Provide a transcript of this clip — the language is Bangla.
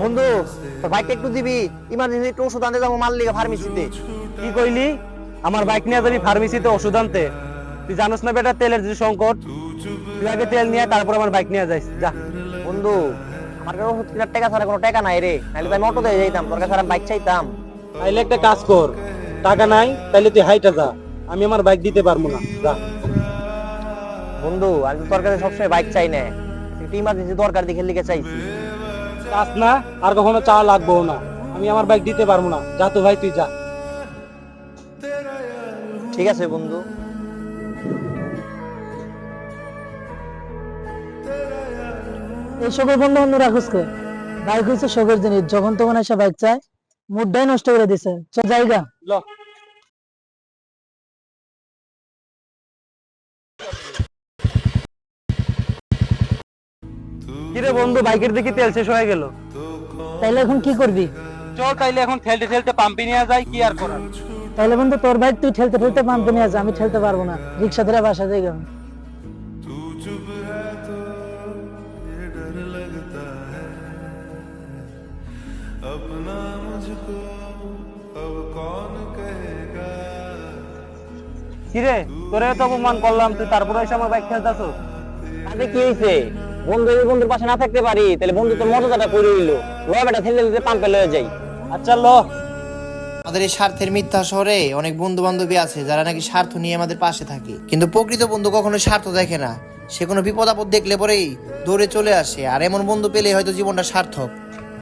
বন্ধু তোর বাইকটা একটু দিবি, ইমার্জেন্সি একটু ওষুধ আনতে যাবো মাল লিগা ফার্মেসিতে। কি কইলি? আমার বাইক নিয়ে যাবি ফার্মেসিতে ওষুধ আনতে? তুই জানোস না বেটা তেলের যে সংকট। তুই আগে তেল নিয়ে তারপর আমার বাইক নিয়ে যাইস যা। বন্ধু আমার কাছে ওষুধ কেনার টাকা ছাড়া কোনো টাকা নাই রে, নাহলে তো আমি অটো দিয়ে যাইতাম, তোর কাছে আর বাইক চাইতাম। তাইলে একটা কাজ কর, টাকা নাই তাইলে তুই হাইটা যা, আমি আমার বাইক দিতে পারবো না যা। বন্ধু আমি তো তোর কাছে সবসময় বাইক চাই না, একটু ইমার্জেন্সি দরকার দেখে লিখে চাইছি। চাস না আর কখনো চাওয়া লাগবো না, আমি আমার বাইক দিতে পারবো না, যা তো ভাই তুই যা। ঠিক আছে বন্ধু। এই শখের বন্ধু বন্ধু রাখুস কে? বাইক হচ্ছে শখের জিনিস, যখন তখন এসে বাইক চায়, মুডটাই নষ্ট করে দিছে। চল জায়গা ল কিরে বন্ধু, বাইকের দিকে তেল শেষ হয়ে গেল। তাইলে এখন কি করবি? চল তাইলে এখন ঠেলতে ঠেলতে পাম্পে নিয়ে যাই, কি আর করার। তাইলে বন্ধু তোর বাইক তুই ঠেলতে ঠেলতে পাম্পে নিয়ে যা, আমি ঠেলতে পারবো না, রিক্সা ধরে বাসা যাই গেলাম। কিরে তোরে তো অপমান করলাম, তুই তারপরে এসে আমার বাইক ঠেলতাছ। তাতে কি হয়েছে? বন্ধু যদি বন্ধুর পাশে না থাকতে পারি তাহলে বন্ধু তোর মর্যাদাটা করে হইলো। ল বেটা ঠেলে দিতে পাম্পে লয়ে যাই। আচ্ছা ল। আমাদের এই স্বার্থের মিথ্যা শহরে অনেক বন্ধু বান্ধবী আছে যারা নাকি স্বার্থ নিয়ে আমাদের পাশে থাকে, কিন্তু প্রকৃত বন্ধু কখনো স্বার্থ দেখে না। সে কোনো বিপদ আপদ দেখলে পরেই দৌড়ে চলে আসে, আর এমন বন্ধু পেলে হয়তো জীবনটা সার্থক।